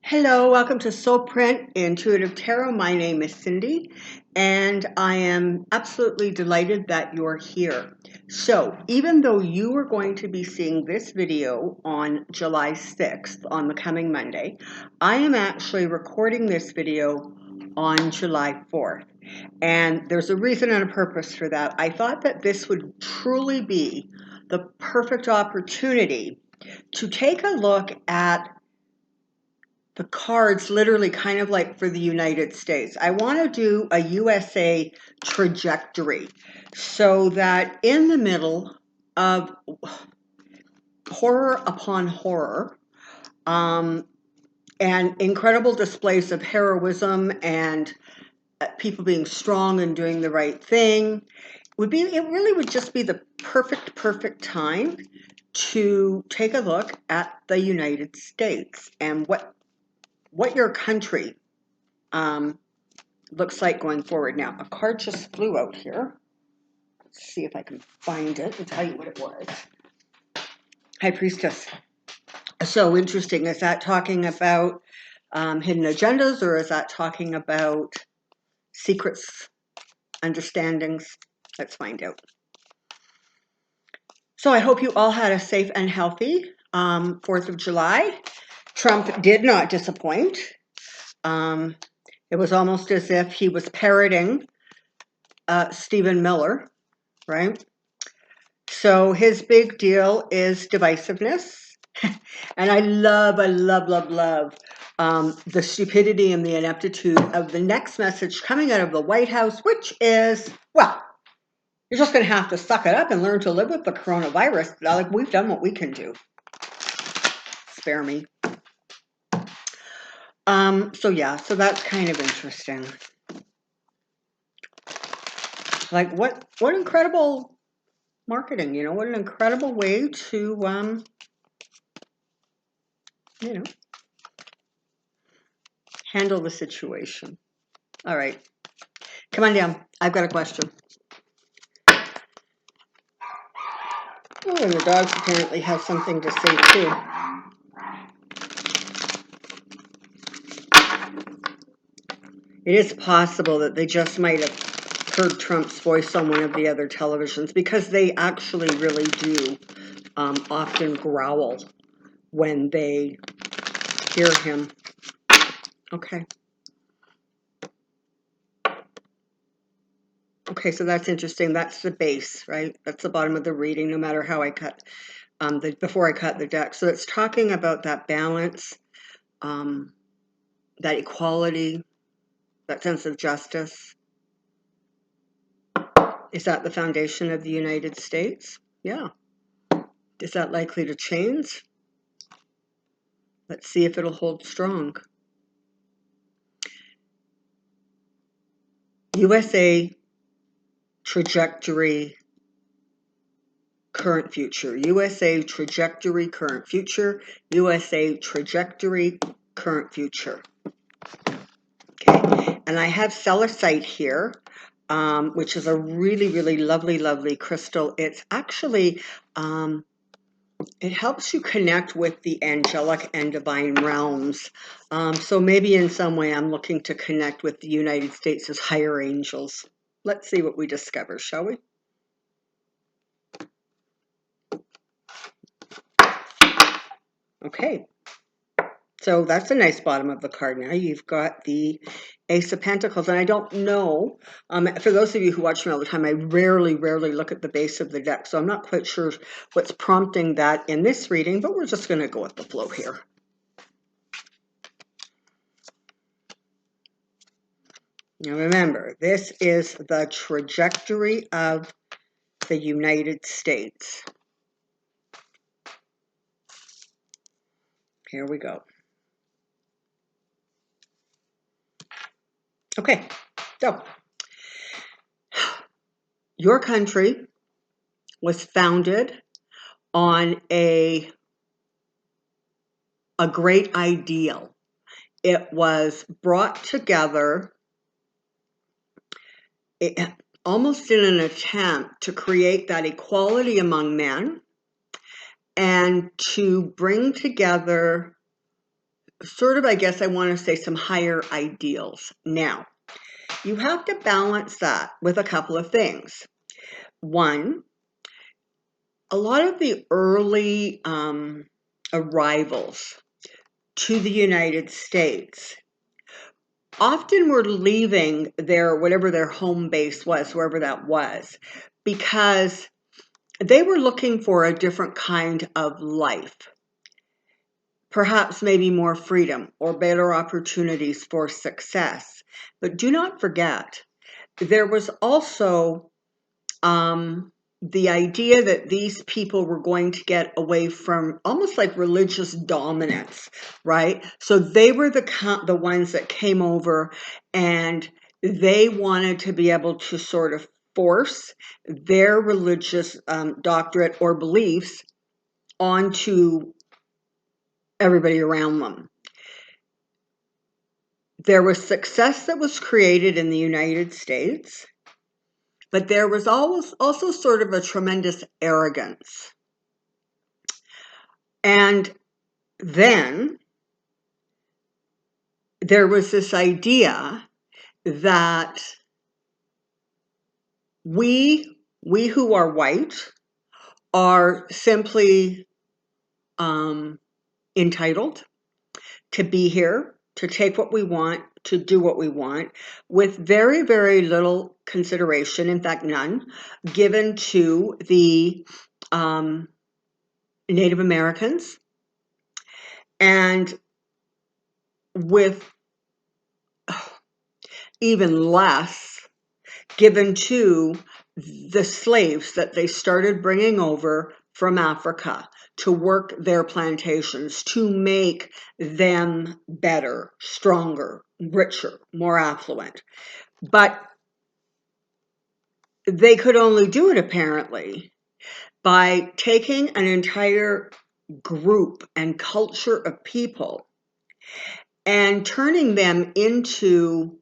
Hello, welcome to Soulprint Intuitive Tarot. My name is Cindy, and I am absolutely delighted that you're here. So, even though you are going to be seeing this video on July 6th, on the coming Monday, I am actually recording this video on July 4th. And there's a reason and a purpose for that. I thought that this would truly be the perfect opportunity to take a look at the cards, literally kind of like for the United States. I want to do a USA trajectory so that in the middle of horror upon horror, and incredible displays of heroism and people being strong and doing the right thing, it really would just be the perfect time to take a look at the United States and what your country looks like going forward. Now, a card just flew out here. Let's see if I can find it and tell you what it was. High Priestess. So interesting. Is that talking about hidden agendas, or is that talking about secrets, understandings? Let's find out. So I hope you all had a safe and healthy 4th of July. Trump did not disappoint. It was almost as if he was parroting Stephen Miller, right? So his big deal is divisiveness. And I love the stupidity and the ineptitude of the next message coming out of the White House, which is, well, you're just going to have to suck it up and learn to live with the coronavirus. Like, we've done what we can do. Spare me. So that's kind of interesting. Like, what incredible marketing, what an incredible way to, handle the situation. All right. Come on down. I've got a question. Oh, and the dogs apparently have something to say, too. It is possible that they just might have heard Trump's voice on one of the other televisions, because they actually really do often growl when they hear him. Okay. Okay, so that's interesting. That's the base, right? That's the bottom of the reading, no matter how I cut, before I cut the deck. So it's talking about that balance, that equality, that sense of justice. Is that the foundation of the United States? Yeah. Is that likely to change? Let's see if it'll hold strong. USA trajectory, current future. USA trajectory, current future. USA trajectory, current future. Okay, and I have celestite here, which is a really lovely crystal. It's actually, it helps you connect with the angelic and divine realms. So maybe in some way I'm looking to connect with the United States' higher angels. Let's see what we discover, shall we? Okay. So that's a nice bottom of the card. Now you've got the Ace of Pentacles. And I don't know, for those of you who watch me all the time, I rarely look at the base of the deck. So I'm not quite sure what's prompting that in this reading, but we're just going to go with the flow here. Now remember, this is the trajectory of the United States. Here we go. Okay, so your country was founded on a great ideal. It was brought together almost in an attempt to create that equality among men and to bring together sort of, I guess I want to say, some higher ideals. Now, you have to balance that with a couple of things. One, a lot of the early arrivals to the United States often were leaving whatever their home base was, wherever that was, because they were looking for a different kind of life. Perhaps maybe more freedom or better opportunities for success. But do not forget, there was also the idea that these people were going to get away from almost like religious dominance, right? So they were the ones that came over, and they wanted to be able to sort of force their religious doctrine or beliefs onto everybody around them. There was success that was created in the United States, but there was also sort of a tremendous arrogance. And then there was this idea that we who are white are simply entitled to be here, to take what we want, to do what we want, with very, very little consideration, in fact, none, given to the Native Americans, and with even less given to the slaves that they started bringing over from Africa to work their plantations, to make them better, stronger, richer, more affluent. But they could only do it, apparently, by taking an entire group and culture of people and turning them into,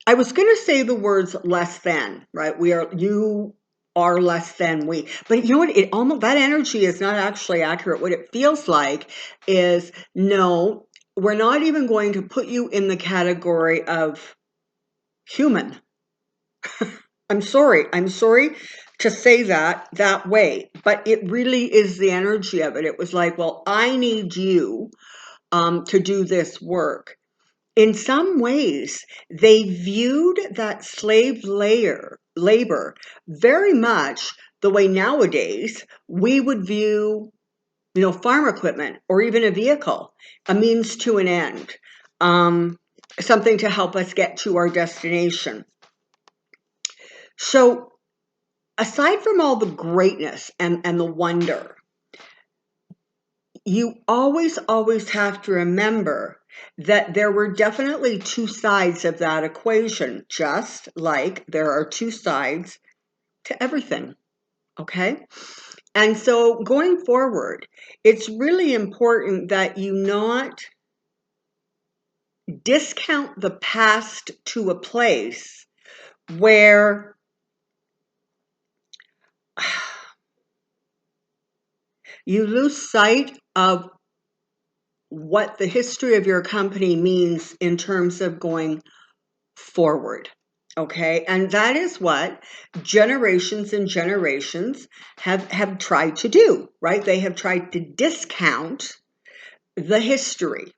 I was going to say the words less than, right? You are less than we. But you know what? It almost, that energy is not actually accurate. What it feels like is, no, we're not even going to put you in the category of human. I'm sorry to say that way, but it really is the energy of it. It was like, well, I need you to do this work. In some ways, they viewed that slave labor very much the way nowadays we would view, farm equipment or even a vehicle, a means to an end, something to help us get to our destination. So aside from all the greatness and the wonder, you always have to remember that there were definitely two sides of that equation, just like there are two sides to everything, okay? And so going forward, it's really important that you not discount the past to a place where you lose sight of what the history of your company means in terms of going forward. Okay, and that is what generations and generations have tried to do, right? They have tried to discount the history,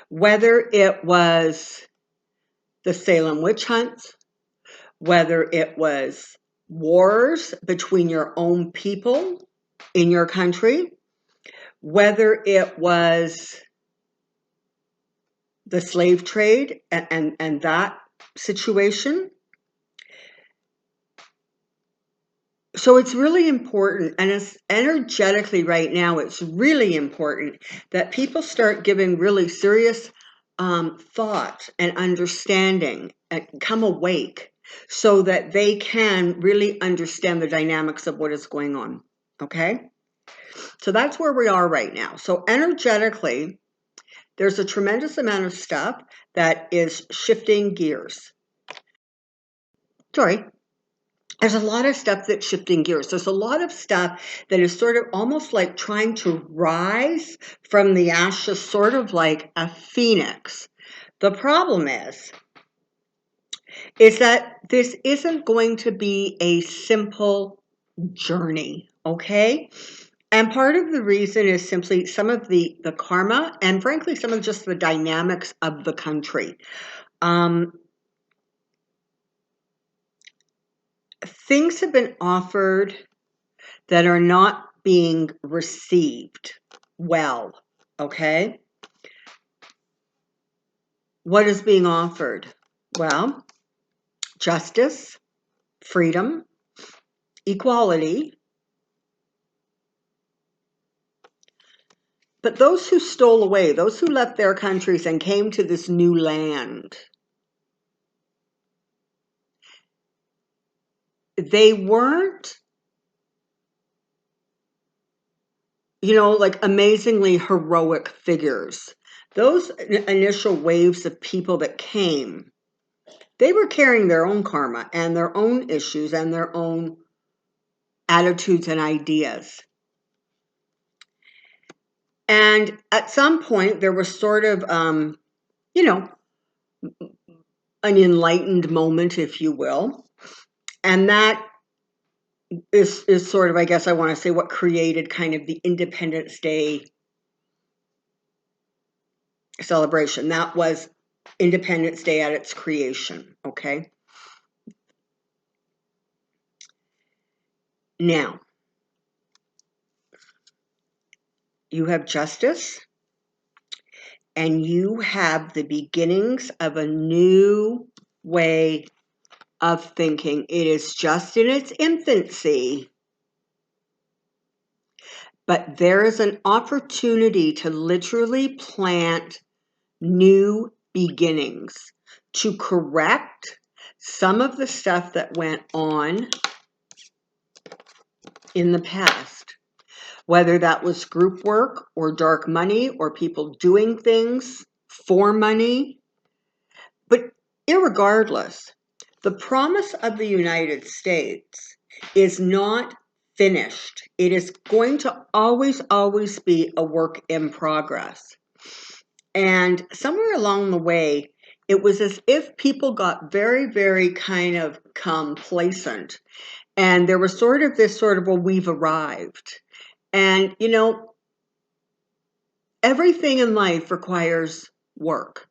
whether it was the Salem witch hunts, whether it was wars between your own people in your country, whether it was the slave trade and that situation. So it's really important, and it's energetically right now, it's really important that people start giving really serious thought and understanding and come awake so that they can really understand the dynamics of what is going on, okay? So that's where we are right now. So energetically, there's a tremendous amount of stuff that is shifting gears. Sorry. there's a lot of stuff that's shifting gears. There's a lot of stuff that is sort of almost like trying to rise from the ashes, sort of like a phoenix. The problem is that this isn't going to be a simple journey, okay? And part of the reason is simply some of the karma and frankly some of just the dynamics of the country. Things have been offered that are not being received well, okay? What is being offered? Well, justice, freedom, equality. But those who stole away, those who left their countries and came to this new land, they weren't, like amazingly heroic figures. Those initial waves of people that came, they were carrying their own karma and their own issues and their own attitudes and ideas. And at some point, there was sort of, an enlightened moment, if you will. And that is sort of, I guess I want to say, what created kind of the Independence Day celebration. That was Independence Day at its creation, okay? Now, you have justice and you have the beginnings of a new way of thinking. It is just in its infancy, but there is an opportunity to literally plant new beginnings, to correct some of the stuff that went on in the past, whether that was group work or dark money or people doing things for money. But irregardless, the promise of the United States is not finished. It is going to always, always be a work in progress. And somewhere along the way, it was as if people got very, very kind of complacent. And there was sort of this well, we've arrived. And, everything in life requires work.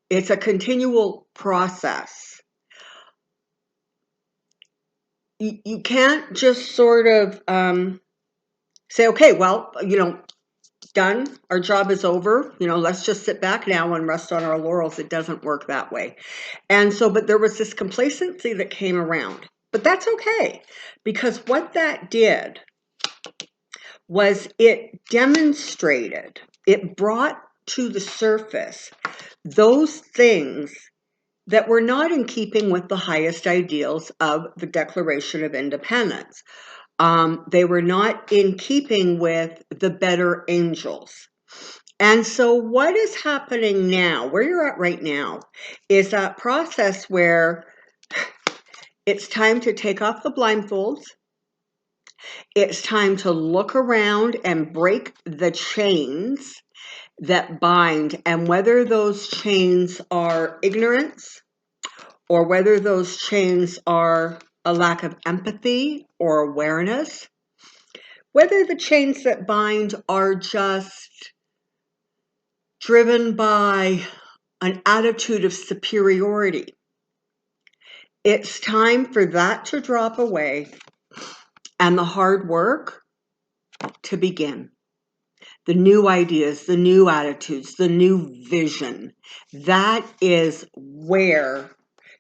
It's a continual process. You can't just sort of say, okay, well, done. Our job is over. Let's just sit back now and rest on our laurels. It doesn't work that way. And so, but there was this complacency that came around. But that's okay, because what that did was it demonstrated, it brought to the surface those things that were not in keeping with the highest ideals of the Declaration of Independence. They were not in keeping with the better angels. And so what is happening now, where you're at right now, is that process where it's time to take off the blindfolds. It's time to look around and break the chains that bind, and whether those chains are ignorance or whether those chains are a lack of empathy or awareness, whether the chains that bind are just driven by an attitude of superiority. It's time for that to drop away and the hard work to begin. The new ideas, the new attitudes, the new vision. That is where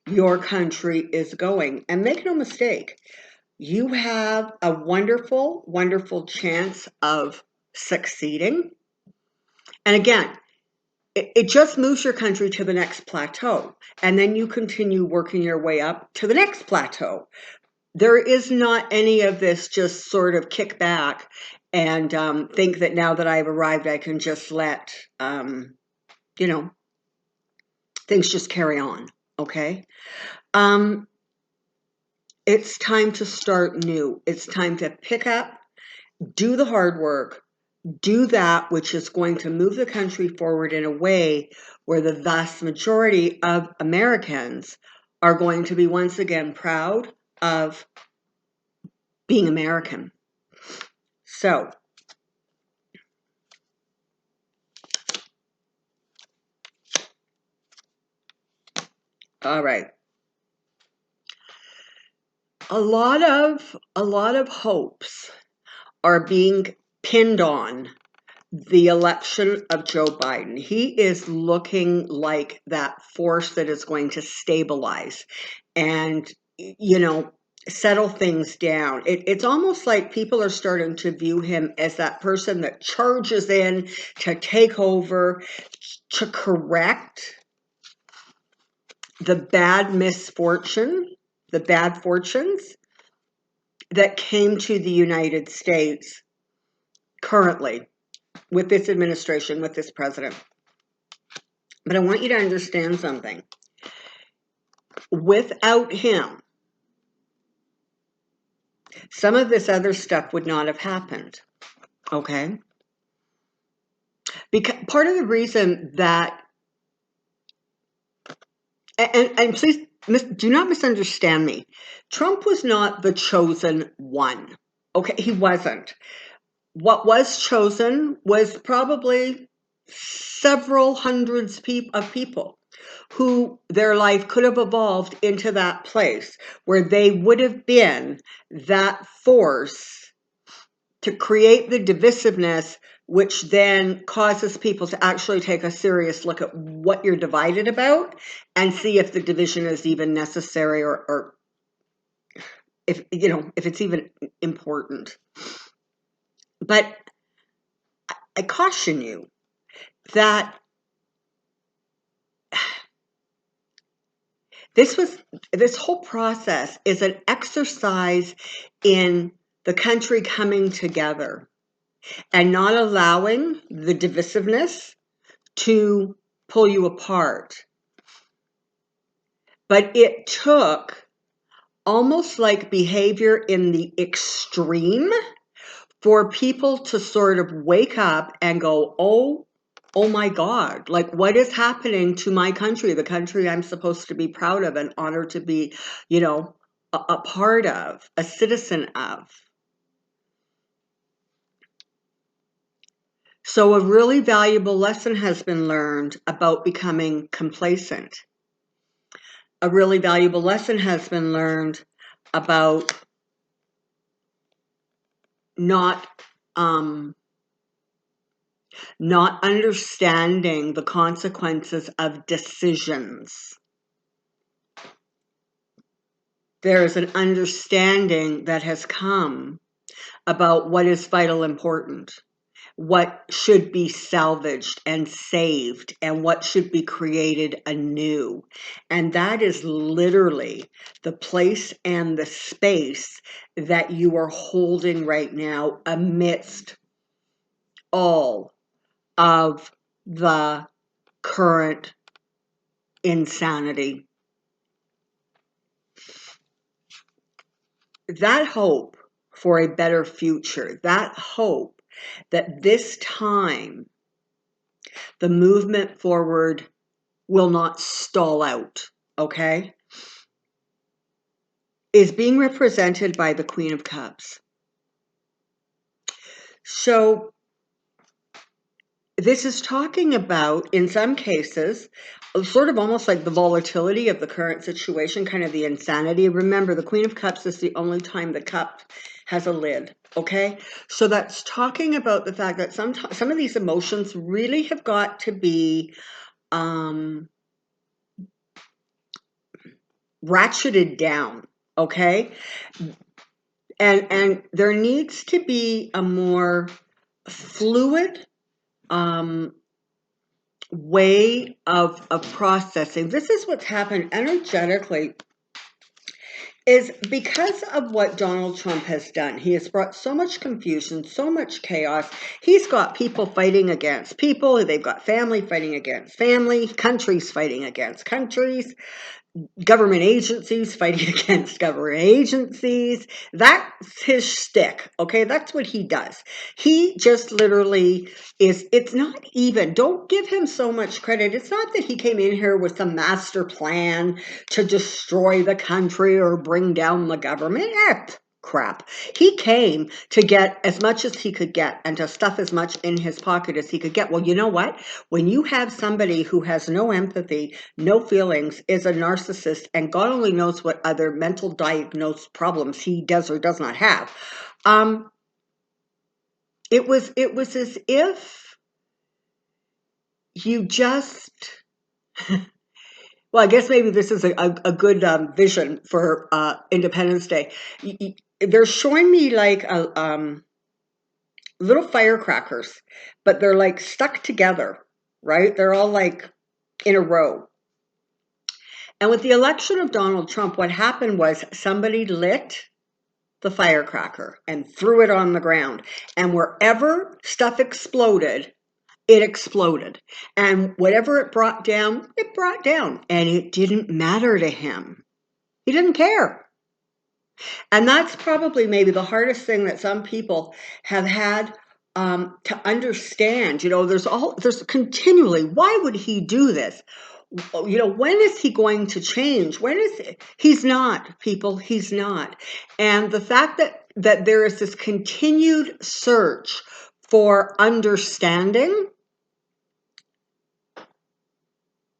your country is going. And make no mistake, you have a wonderful, wonderful chance of succeeding. And again, it just moves your country to the next plateau. And then you continue working your way up to the next plateau. There is not any of this just sort of kick back and think that now that I've arrived, I can just let, things just carry on, okay? It's time to start new. It's time to pick up, do the hard work, do that which is going to move the country forward in a way where the vast majority of Americans are going to be once again proud of being American. So, all right. A lot of hopes are being pinned on the election of Joe Biden. He is looking like that force that is going to stabilize and, settle things down. It's almost like people are starting to view him as that person that charges in to take over, to correct the bad misfortune, the bad fortunes that came to the United States currently with this administration, with this president. But I want you to understand something. Without him, some of this other stuff would not have happened, okay? Because part of the reason that, and please do not misunderstand me, Trump was not the chosen one, okay? He wasn't. What was chosen was probably several hundreds of people who their life could have evolved into that place where they would have been that force to create the divisiveness, which then causes people to actually take a serious look at what you're divided about and see if the division is even necessary or if it's even important. But I caution you that this whole process is an exercise in the country coming together and not allowing the divisiveness to pull you apart. But it took almost like behavior in the extreme for people to sort of wake up and go, oh my God, like what is happening to my country, the country I'm supposed to be proud of and honored to be, a part of, a citizen of. So a really valuable lesson has been learned about becoming complacent. A really valuable lesson has been learned about not understanding the consequences of decisions. There is an understanding that has come about what is vital important, what should be salvaged and saved, and what should be created anew. And that is literally the place and the space that you are holding right now amidst all of the current insanity. That hope for a better future, that hope that this time the movement forward will not stall out, okay, is being represented by the Queen of Cups. So this is talking about, in some cases, sort of almost like the volatility of the current situation, kind of the insanity. Remember, the Queen of Cups is the only time the cup has a lid, okay? So that's talking about the fact that some of these emotions really have got to be ratcheted down, okay? And there needs to be a more fluid way of processing. This is what's happened energetically, is because of what Donald Trump has done. He has brought so much confusion, so much chaos. He's got people fighting against people. They've got family fighting against family, countries fighting against countries. government agencies, fighting against government agencies. That's his shtick, okay? That's what he does. He just literally it's not even, don't give him so much credit. It's not that he came in here with some master plan to destroy the country or bring down the government. Crap. He came to get as much as he could get and to stuff as much in his pocket as he could get. Well, you know what? When you have somebody who has no empathy, no feelings, is a narcissist, and God only knows what other mental diagnosed problems he does or does not have, it was as if you just well, I guess maybe this is a good vision for Independence Day. They're showing me like little firecrackers, but they're like stuck together, right? They're all like in a row. And with the election of Donald Trump, what happened was somebody lit the firecracker and threw it on the ground. And wherever stuff exploded, it exploded. And whatever it brought down, it brought down. And it didn't matter to him. He didn't care. And that's probably maybe the hardest thing that some people have had to understand. You know, there's continually, why would he do this? You know, when is he going to change? When is it? He's not, people, he's not. And the fact that there is this continued search for understanding,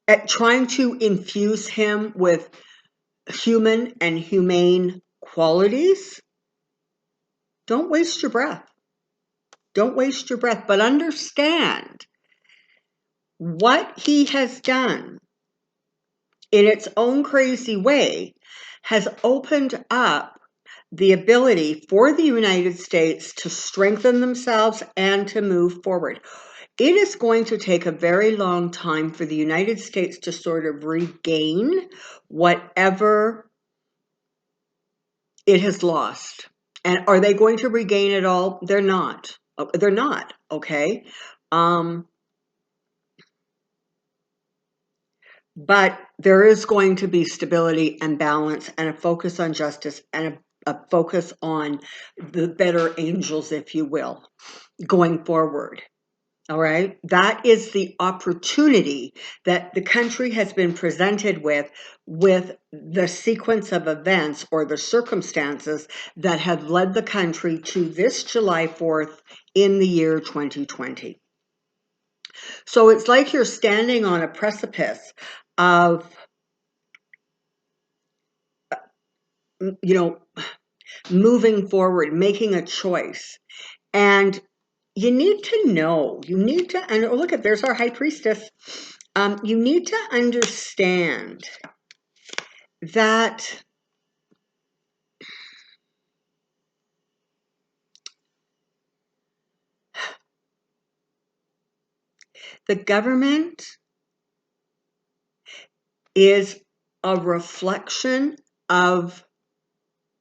at trying to infuse him with human and humane qualities, don't waste your breath. Don't waste your breath, but understand what he has done in its own crazy way has opened up the ability for the United States to strengthen themselves and to move forward. It is going to take a very long time for the United States to sort of regain whatever it has lost. And are they going to regain it all? They're not. They're not, okay? But there is going to be stability and balance and a focus on justice and a focus on the better angels, if you will, going forward. All right. That is the opportunity that the country has been presented with the sequence of events or the circumstances that have led the country to this July 4th in the year 2020. So it's like you're standing on a precipice of, you know, moving forward, making a choice. And you need to know, and oh, look at, there's our high priestess. You need to understand that the government is a reflection of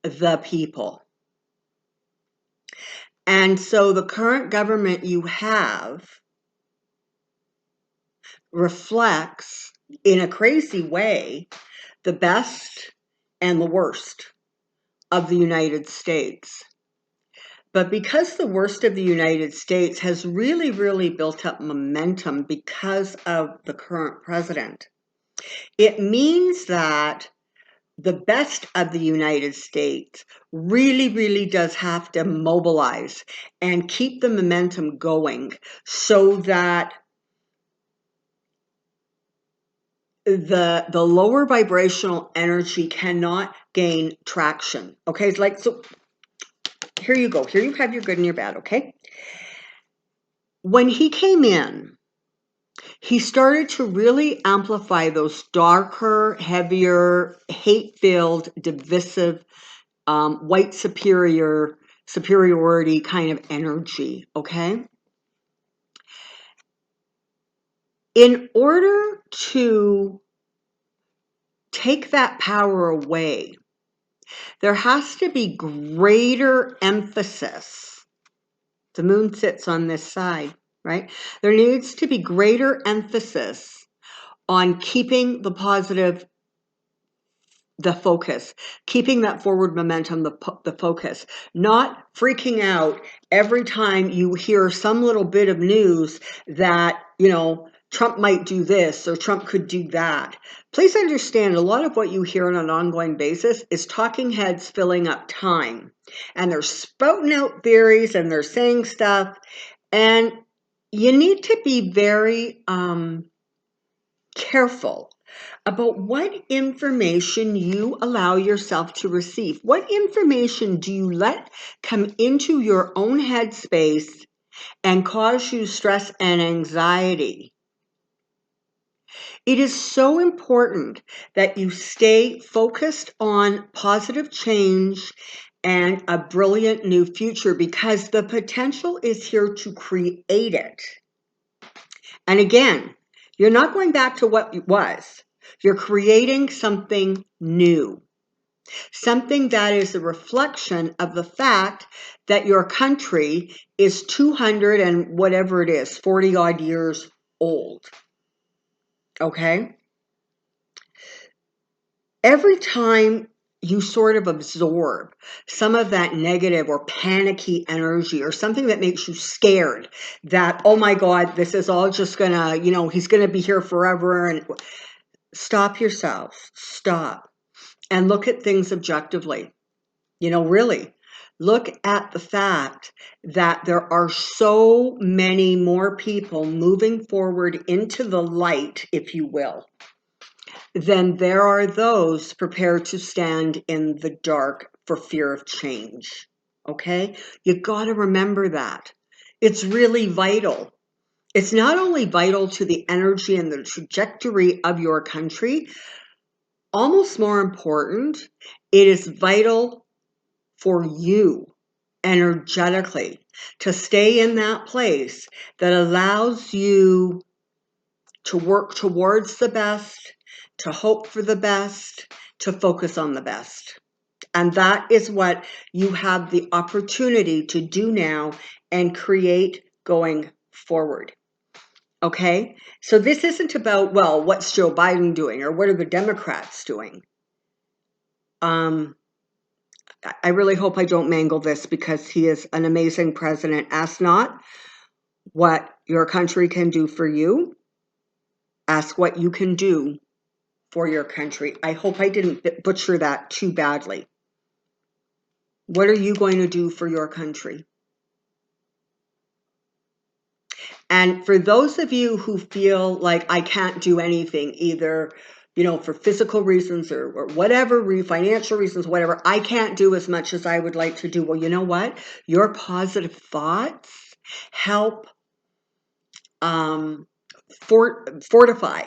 the people. And so the current government you have reflects, in a crazy way, the best and the worst of the United States. But because the worst of the United States has really, really built up momentum because of the current president, it means that the best of the United States really, really does have to mobilize and keep the momentum going so that the lower vibrational energy cannot gain traction. Okay, it's like, so here you go. Here you have your good and your bad, okay? When he came in, he started to really amplify those darker, heavier, hate-filled, divisive, white superiority kind of energy, okay? In order to take that power away, there has to be greater emphasis. The moon sits on this side, right? There needs to be greater emphasis on keeping the positive the focus, keeping that forward momentum, the focus, not freaking out every time you hear some little bit of news that, Trump might do this or Trump could do that. Please understand, a lot of what you hear on an ongoing basis is talking heads filling up time. And they're spouting out theories and they're saying stuff. And you need to be very careful about what information you allow yourself to receive. What information do you let come into your own headspace and cause you stress and anxiety? It is so important that you stay focused on positive change and a brilliant new future, because the potential is here to create it. And again, you're not going back to what it was. You're creating something new, something that is a reflection of the fact that your country is 200 and whatever it is, 40 odd years old. Okay? Every time you sort of absorb some of that negative or panicky energy or something that makes you scared that, oh my God, this is all just gonna, he's gonna be here forever, and stop yourself, stop, and look at things objectively. Really look at the fact that there are so many more people moving forward into the light, if you will, than there are those prepared to stand in the dark for fear of change. Okay? You got to remember that. It's really vital. It's not only vital to the energy and the trajectory of your country, almost more important, it is vital for you energetically to stay in that place that allows you to work towards the best, to hope for the best, to focus on the best. And that is what you have the opportunity to do now and create going forward. Okay? So this isn't about, well, what's Joe Biden doing or what are the Democrats doing? I really hope I don't mangle this, because he is an amazing president. Ask not what your country can do for you. Ask what you can do for your country. I hope I didn't butcher that too badly. What are you going to do for your country? And for those of you who feel like I can't do anything, either for physical reasons or whatever, financial reasons, whatever, I can't do as much as I would like to do. Well, you know what? Your positive thoughts help fortify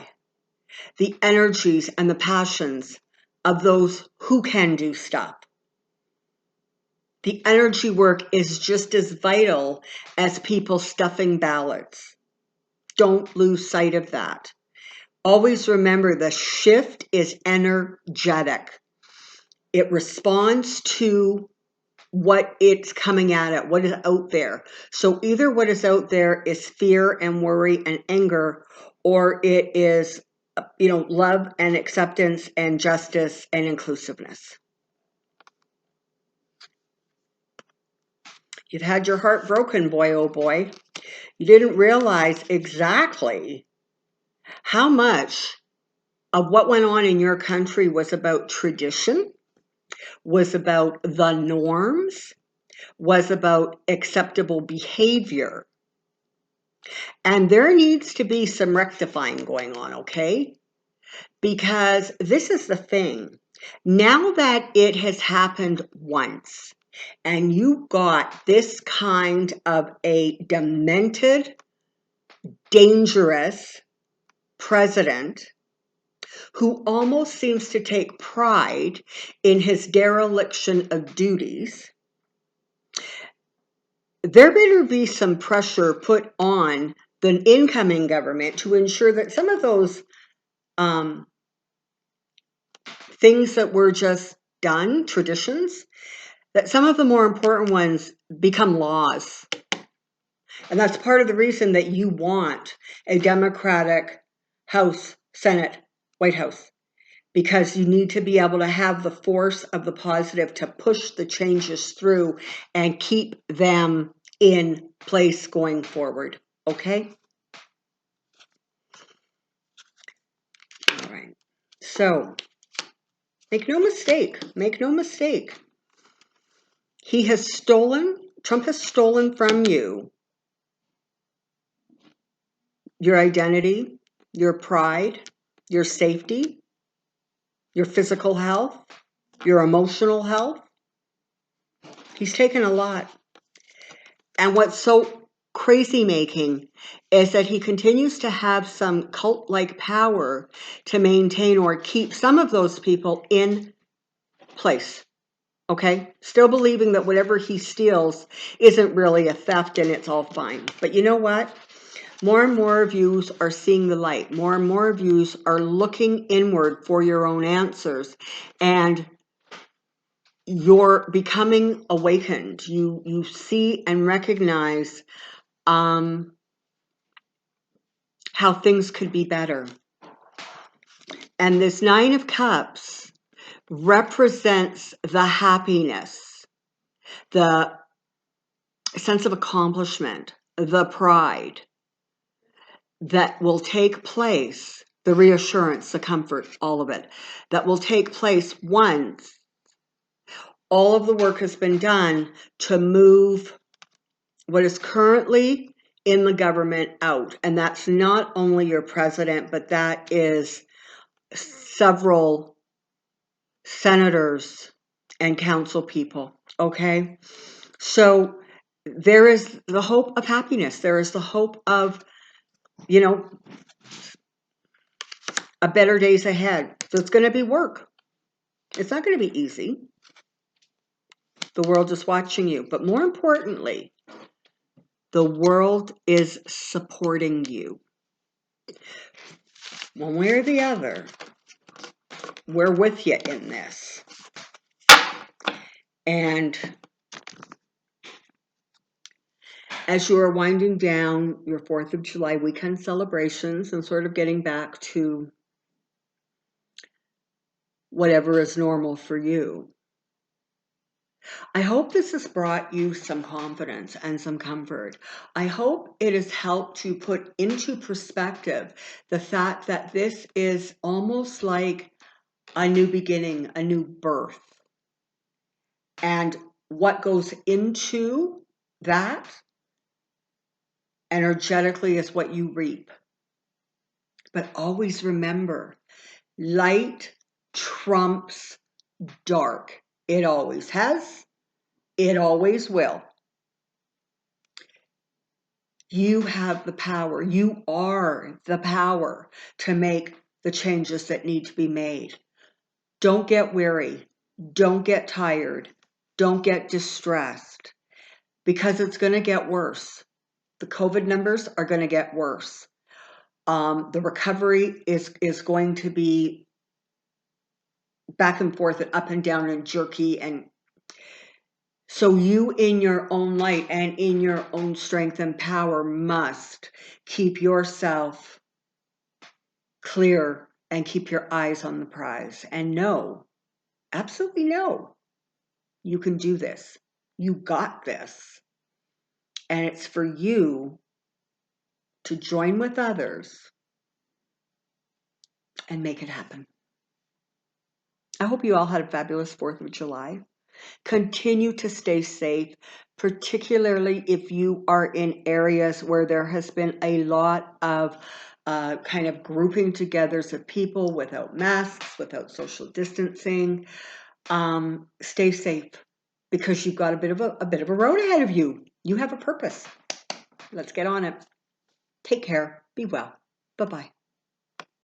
the energies and the passions of those who can do stuff. The energy work is just as vital as people stuffing ballots. Don't lose sight of that. Always remember, the shift is energetic. It responds to what it's coming at, what is out there. So either what is out there is fear and worry and anger, or it is, love and acceptance and justice and inclusiveness. You've had your heart broken, boy, oh boy. You didn't realize exactly how much of what went on in your country was about tradition, was about the norms, was about acceptable behavior. And there needs to be some rectifying going on, okay? Because this is the thing. Now that it has happened once, and you got this kind of a demented, dangerous president who almost seems to take pride in his dereliction of duties, there better be some pressure put on the incoming government to ensure that some of those things that were just done, traditions, that some of the more important ones become laws. And that's part of the reason that you want a Democratic House, Senate, White House. because you need to be able to have the force of the positive to push the changes through and keep them in place going forward. Okay? All right. So, make no mistake. Make no mistake. Trump has stolen from you your identity, your pride, your safety, your physical health, your emotional health. He's taken a lot. And what's so crazy making is that he continues to have some cult-like power to maintain or keep some of those people in place. Okay? Still believing that whatever he steals isn't really a theft and it's all fine. But you know what? More and more of you are seeing the light. More and more of you are looking inward for your own answers. And you're becoming awakened. You see and recognize how things could be better. And this Nine of Cups represents the happiness, the sense of accomplishment, the pride that will take place, the reassurance, the comfort, all of it, that will take place once all of the work has been done to move what is currently in the government out. And that's not only your president, but that is several senators and council people. Okay? So there is the hope of happiness. There is the hope of, a better days ahead. So it's going to be work. It's not going to be easy. The world is watching you. But more importantly, the world is supporting you. One way or the other, we're with you in this. And as you are winding down your 4th of July weekend celebrations and sort of getting back to whatever is normal for you, I hope this has brought you some confidence and some comfort. I hope it has helped to put into perspective the fact that this is almost like a new beginning, a new birth. And what goes into that energetically is what you reap. But always remember, light trumps dark. It always has. It always will. You have the power. You are the power to make the changes that need to be made. Don't get weary. Don't get tired. Don't get distressed, because it's going to get worse. The COVID numbers are going to get worse. The recovery is going to be back and forth and up and down and jerky. And so you, in your own light and in your own strength and power, must keep yourself clear and keep your eyes on the prize. And know, absolutely know, you can do this. You got this. And it's for you to join with others and make it happen. I hope you all had a fabulous 4th of July. Continue to stay safe, particularly if you are in areas where there has been a lot of kind of grouping togethers of people without masks, without social distancing. Stay safe, because you've got a bit of a road ahead of you. You have a purpose. Let's get on it. Take care. Be well. Bye-bye.